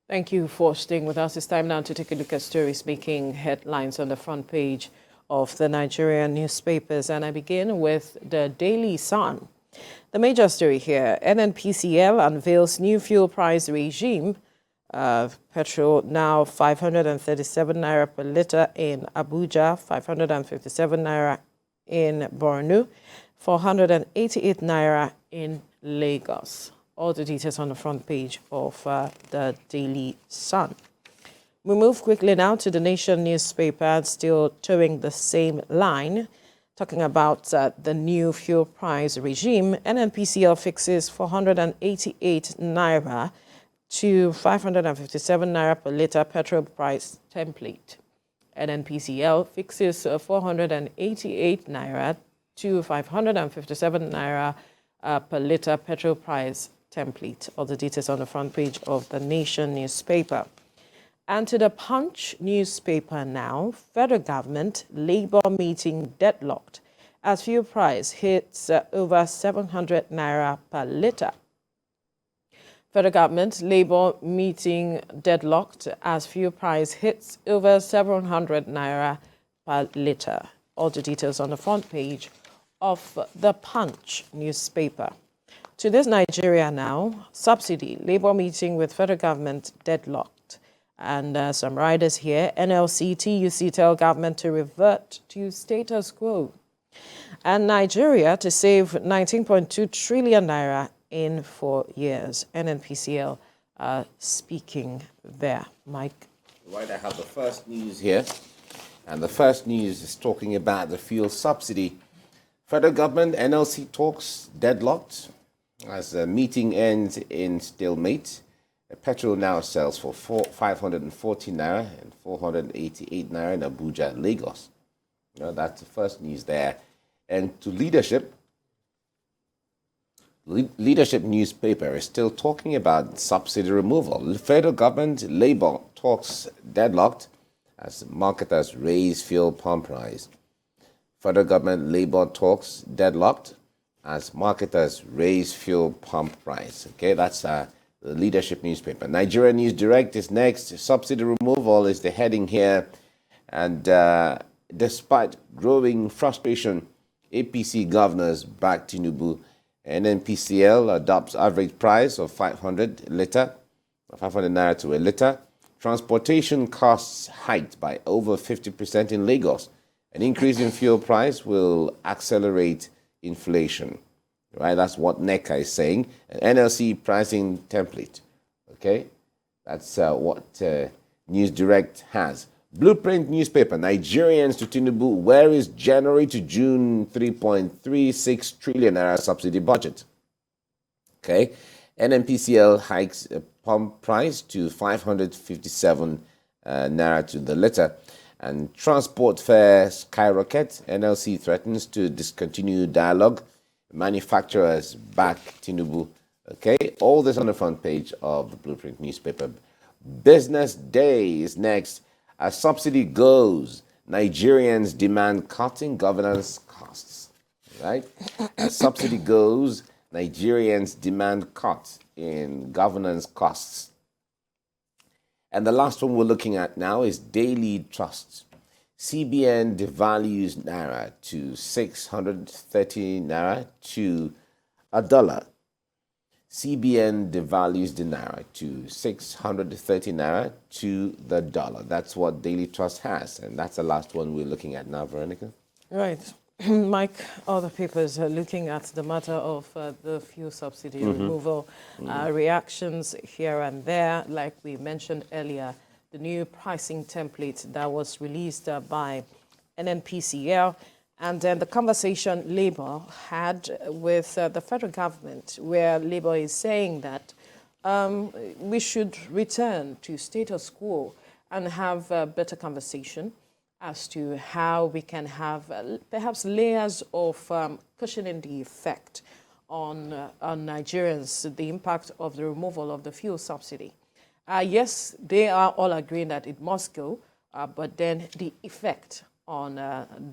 Thank you for staying with us. It's time now to take a look at stories making headlines on the front page of the Nigerian newspapers. And I begin with the Daily Sun. The major story here, NNPCL unveils new fuel price regime. Petrol now 537 naira per litre in Abuja, 557 naira in Borno, 488 naira in Lagos. All the details on the front page of the Daily Sun. We move quickly now to the Nation newspaper, still towing the same line, talking about the new fuel price regime. NNPCL fixes 488 naira to 557 naira per litre petrol price template. NNPCL fixes 488 naira to 557 naira per litre petrol price template. All the details on the front page of the Nation newspaper. And to the Punch newspaper now, federal government Labour meeting deadlocked as fuel price hits over 700 naira per litre. Federal government Labour meeting deadlocked as fuel price hits over 700 naira per litre. All the details on the front page of the Punch newspaper. To this Nigeria now, subsidy, Labour meeting with federal government deadlocked. And some riders here, NLC, TUC tell government to revert to status quo. And Nigeria to save 19.2 trillion naira in 4 years. NNPCL speaking there. Mike. Right, I have the first news here. And the first news is talking about the fuel subsidy. Federal government, NLC talks deadlocked. As the meeting ends in stalemate, petrol now sells for 540 naira and 488 naira in Abuja and Lagos. That's the first news there. And to leadership, leadership newspaper is still talking about subsidy removal. The federal government Labour talks deadlocked as marketers raise fuel pump price. Federal government Labour talks deadlocked as marketers raise fuel pump price. Okay, that's the leadership newspaper. Nigeria News Direct is next. Subsidy removal is the heading here. And despite growing frustration, APC governors back Tinubu. NNPCL adopts average price of 500 naira to a litre. Transportation costs hiked by over 50% in Lagos. An increase in fuel price will accelerate inflation, right? That's what NECA is saying. An NLC pricing template, okay? That's what News Direct has. Blueprint newspaper, Nigerians to Tinubu, where is January to June 3.36 trillion naira subsidy budget? Okay, NNPCL hikes pump price to 557 naira to the litre. And transport fares skyrocket. NLC threatens to discontinue dialogue. Manufacturers back Tinubu. Okay, all this on the front page of the Blueprint newspaper. Business Day is next. As subsidy goes, Nigerians demand cutting governance costs. Right? As subsidy goes, Nigerians demand cuts in governance costs. And the last one we're looking at now is Daily Trust. CBN devalues naira to 630 naira to a dollar. CBN devalues the naira to 630 naira to the dollar. That's what Daily Trust has. And that's the last one we're looking at now, Veronica. Right. Mike, other papers are looking at the matter of the fuel subsidy removal, reactions here and there. Like we mentioned earlier, the new pricing template that was released by NNPCL, and then the conversation Labour had with the federal government, where Labour is saying that we should return to status quo and have a better conversation as to how we can have perhaps layers of cushioning the effect on Nigerians, the impact of the removal of the fuel subsidy. Yes, they are all agreeing that it must go, but then the effect on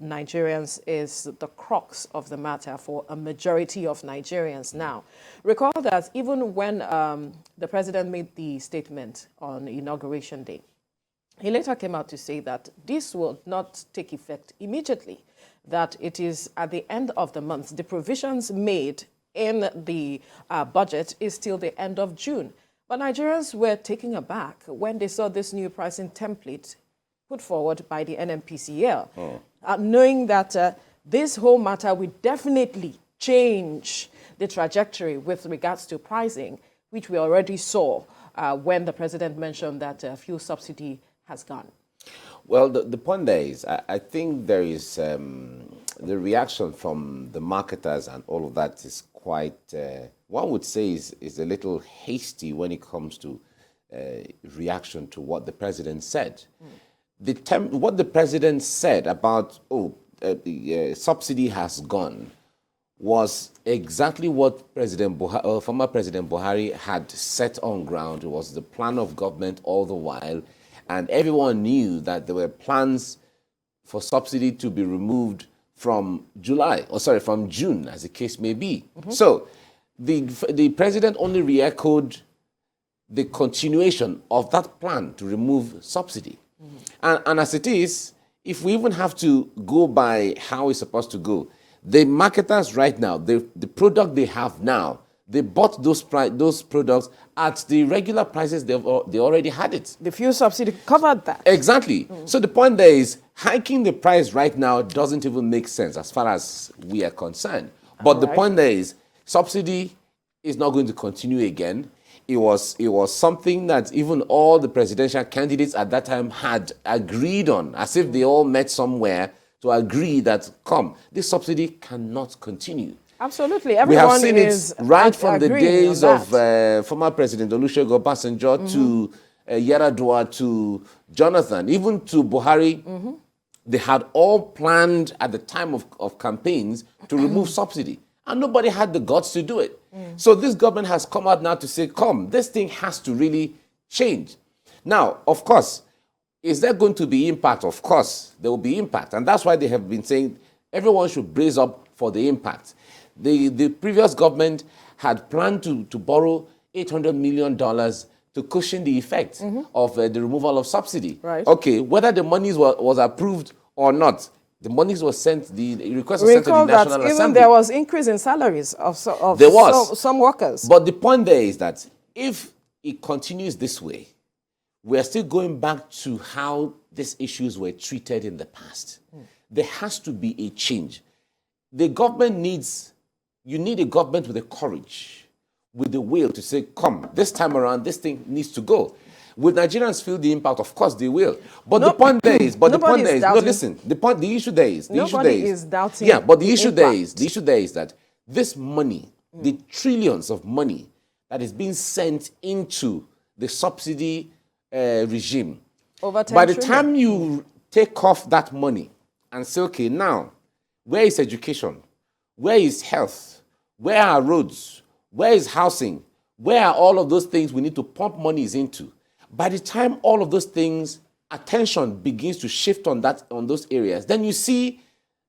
Nigerians is the crux of the matter for a majority of Nigerians now. Recall that even when the president made the statement on Inauguration Day, he later came out to say that this will not take effect immediately, that it is at the end of the month. The provisions made in the budget is till the end of June. But Nigerians were taken aback when they saw this new pricing template put forward by the NNPCL, knowing that this whole matter will definitely change the trajectory with regards to pricing, which we already saw when the president mentioned that fuel subsidy has gone. Well, the point there is, I think there is the reaction from the marketers and all of that is quite, one would say is a little hasty when it comes to reaction to what the president said. What the president said about, the subsidy has gone, was exactly what former President Buhari had set on ground. It was the plan of government all the while, and everyone knew that there were plans for subsidy to be removed from from June, as the case may be. So the president only re-echoed the continuation of that plan to remove subsidy. And as it is, if we even have to go by how it's supposed to go, the marketers right now, the product they have now, they bought those products at the regular prices they already had it. The fuel subsidy covered that. Exactly. So the point there is, hiking the price right now doesn't even make sense as far as we are concerned. But the point there is, subsidy is not going to continue again. It was something that even all the presidential candidates at that time had agreed on, as if they all met somewhere to agree that, this subsidy cannot continue. Absolutely. Everyone we have seen it right from the days of former President Olusegun Obasanjo to Yar'Adua to Jonathan, even to Buhari. They had all planned at the time of campaigns to remove subsidy. And nobody had the guts to do it. So this government has come out now to say, this thing has to really change. Now, of course, is there going to be impact? Of course, there will be impact. And that's why they have been saying everyone should brace up for the impact. The previous government had planned to borrow $800 million to cushion the effect of the removal of subsidy. Right. Okay, whether the money was approved or not, the monies was sent, the request was sent to the National Assembly. Even there was increase in salaries of some workers. But the point there is that if it continues this way, we're still going back to how these issues were treated in the past. There has to be a change. The government you need a government with the courage, with the will to say, this time around, this thing needs to go. Will Nigerians feel the impact? Of course they will. But the point there is, the issue there is, doubting. Yeah, but the issue there is that this money, the trillions of money that is being sent into the subsidy regime, over 10 by the trillion. time you take off that money and say, now, where is education? Where is health? Where are roads? Where is housing? Where are all of those things we need to pump monies into? By the time all of those things, attention begins to shift on those areas, then you see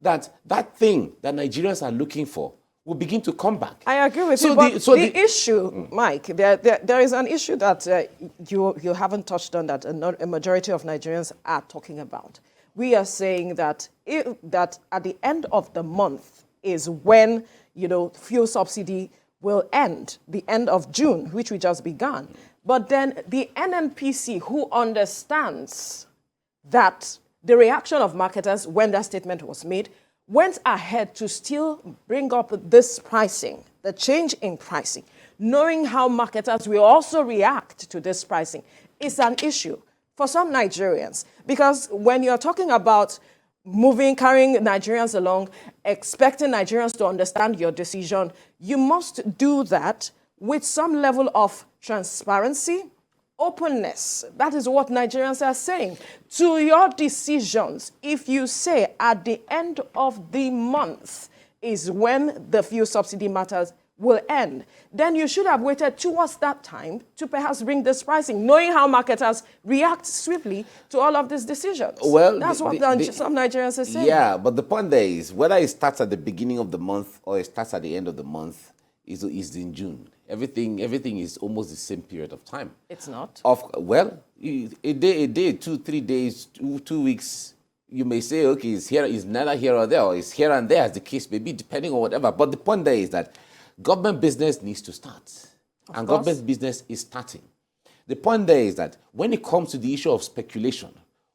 that thing that Nigerians are looking for will begin to come back. I agree with you, but the issue, Mike, there is an issue that you haven't touched on that a majority of Nigerians are talking about. We are saying that that at the end of the month is when fuel subsidy will end, the end of June, which we just began. But then the NNPC, who understands that the reaction of marketers when that statement was made, went ahead to still bring up this pricing, the change in pricing, knowing how marketers will also react to this pricing, is an issue for some Nigerians. Because when you're talking about carrying Nigerians along, expecting Nigerians to understand your decision, you must do that with some level of transparency, openness. That is what Nigerians are saying. To your decisions, if you say at the end of the month is when the fuel subsidy matters will end, then you should have waited towards that time to perhaps bring this pricing, knowing how marketers react swiftly to all of these decisions. Well, that's what some Nigerians are saying. Yeah, but the point there is whether it starts at the beginning of the month or it starts at the end of the month is in June. Everything is almost the same period of time. It's not. Well, a day, 2-3 days, 2 weeks. You may say, okay, it's neither here or there, or it's here and there, as the case may be, depending on whatever. But the point there is that government business needs to start. And government business is starting. The point there is that when it comes to the issue of speculation,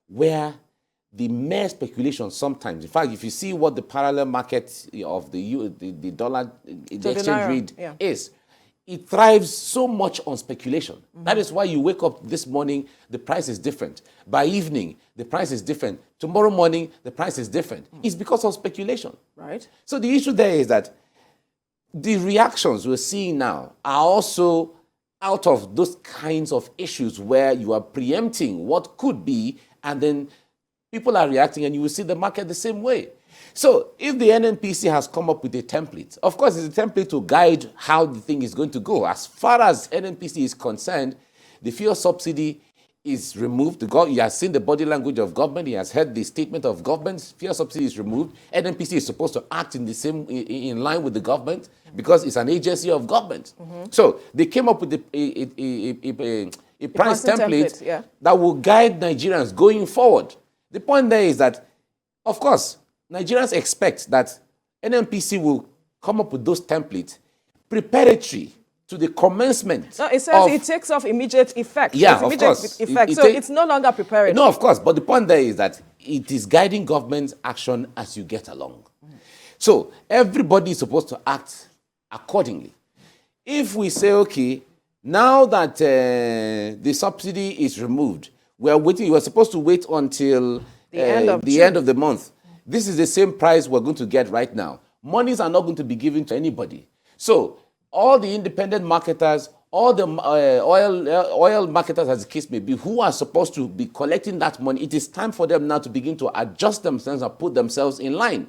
where the mere speculation sometimes, in fact, if you see what the parallel market of the dollar, the exchange rate is, it thrives so much on speculation. That is why you wake up this morning, the price is different. By evening, the price is different. Tomorrow morning, the price is different. It's because of speculation. Right. So the issue there is that the reactions we're seeing now are also out of those kinds of issues where you are preempting what could be, and then people are reacting, and you will see the market the same way. So if the NNPC has come up with a template, of course, it's a template to guide how the thing is going to go. As far as NNPC is concerned, the fuel subsidy is removed. He has seen the body language of government. He has heard the statement of government. Fuel subsidy is removed. NNPC is supposed to act in line with the government because it's an agency of government. So they came up with a price template that will guide Nigerians going forward. The point there is that, of course, Nigerians expect that NNPC will come up with those templates preparatory to the commencement. No, it says it takes off immediate effect. Yeah, of course. It's no longer preparatory. No, of course. But the point there is that it is guiding government's action as you get along. So everybody is supposed to act accordingly. If we say, okay, now that the subsidy is removed, we're supposed to wait until the end of the month. This is the same price we're going to get right now. Monies are not going to be given to anybody. So all the independent marketers, all the oil marketers, as the case may be, who are supposed to be collecting that money, it is time for them now to begin to adjust themselves and put themselves in line,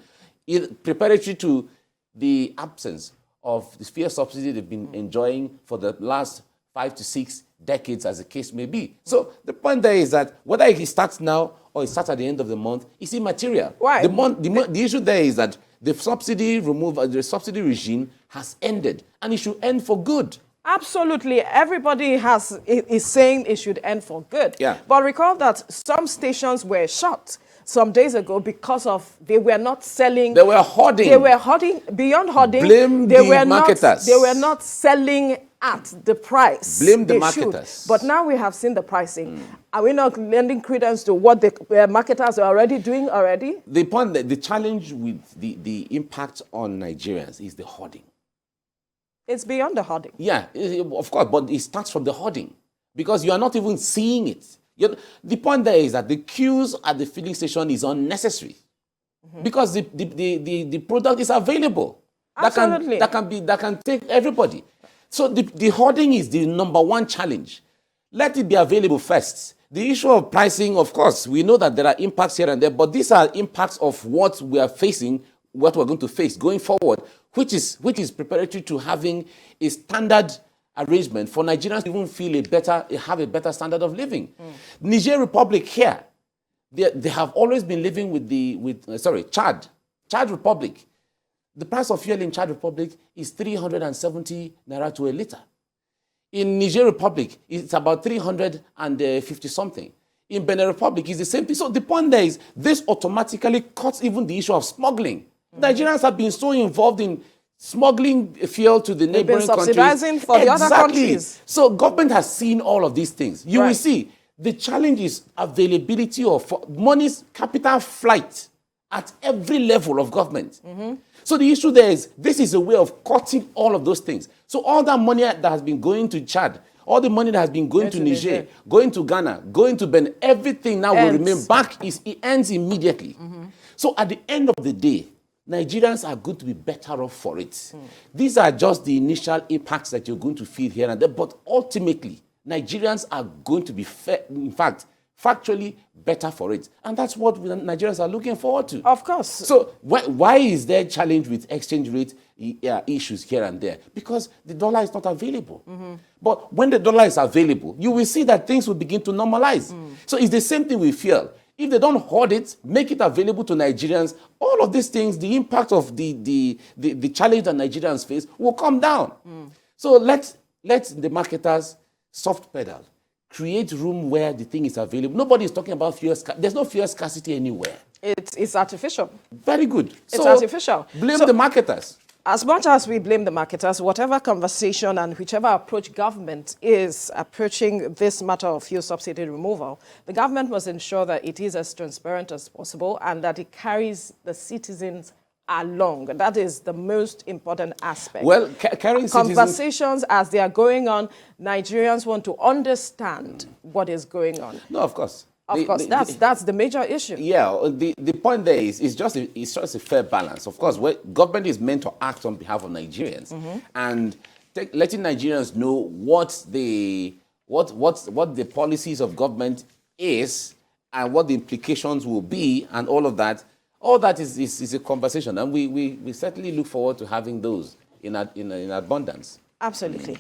preparatory to the absence of the fuel subsidy they've been enjoying for the last 5 to 6 decades, as the case may be. So the point there is that whether it starts now or it starts at the end of the month, it's immaterial. Why? The issue there is that the subsidy regime has ended, and it should end for good. Absolutely. Everybody is saying it should end for good. Yeah. But recall that some stations were shut some days ago because they were not selling. They were hoarding. They were hoarding. Beyond hoarding, Blame the marketers. They were not selling at the price. Blame the marketers. But now we have seen the pricing. Are we not lending credence to what the marketers are already doing already? The challenge with the impact on Nigerians is the hoarding. It's beyond the hoarding. Yeah, of course, but it starts from the hoarding because you are not even seeing it. The point there is that the queues at the filling station is unnecessary because the product is available. Absolutely. That can take everybody. So the hoarding is the number one challenge. Let it be available first. The issue of pricing, of course, we know that there are impacts here and there, but these are impacts of what we are facing, what we're going to face going forward, which is preparatory to having a standard arrangement for Nigerians to even have a better standard of living. Niger Republic here, they have always been living with Chad Republic. The price of fuel in Chad Republic is 370 naira to a liter. In Niger Republic, it's about 350 something. In Benin Republic, it's the same thing. So the point there is, this automatically cuts even the issue of smuggling. Nigerians have been so involved in smuggling fuel to the neighboring countries. Subsidizing for the other countries. So government has seen all of these things. You will see the challenge is availability of money's capital flight at every level of government. So the issue there is, this is a way of cutting all of those things. So all that money that has been going to Chad, all the money that has been going to Niger, going to Ghana, going to Benin, everything now will remain back. It ends immediately. So at the end of the day, Nigerians are going to be better off for it. These are just the initial impacts that you're going to feel here and there, but ultimately, Nigerians are going to be, in fact, factually better for it. And that's what Nigerians are looking forward to. Of course. So why is there challenge with exchange rate issues here and there? Because the dollar is not available. But when the dollar is available, you will see that things will begin to normalize. So it's the same thing with fuel. If they don't hoard it, make it available to Nigerians, all of these things, the impact of the challenge that Nigerians face will come down. So let the marketers soft pedal, create room where the thing is available. Nobody is talking about fuel scarcity. There's no fuel scarcity anywhere. It's artificial. Very good. It's artificial. Blame the marketers. As much as we blame the marketers, whatever conversation and whichever approach government is approaching this matter of fuel subsidy removal, the government must ensure that it is as transparent as possible and that it carries the citizens along. That is the most important aspect. Well, carrying conversations as they are going on, Nigerians want to understand what is going on. No, of course. Of course, that's the major issue. Yeah, the point there is it's just a fair balance. Of course, government is meant to act on behalf of Nigerians, and letting Nigerians know what the policies of government is and what the implications will be, and all of that. All that is a conversation, and we certainly look forward to having those in abundance. Absolutely.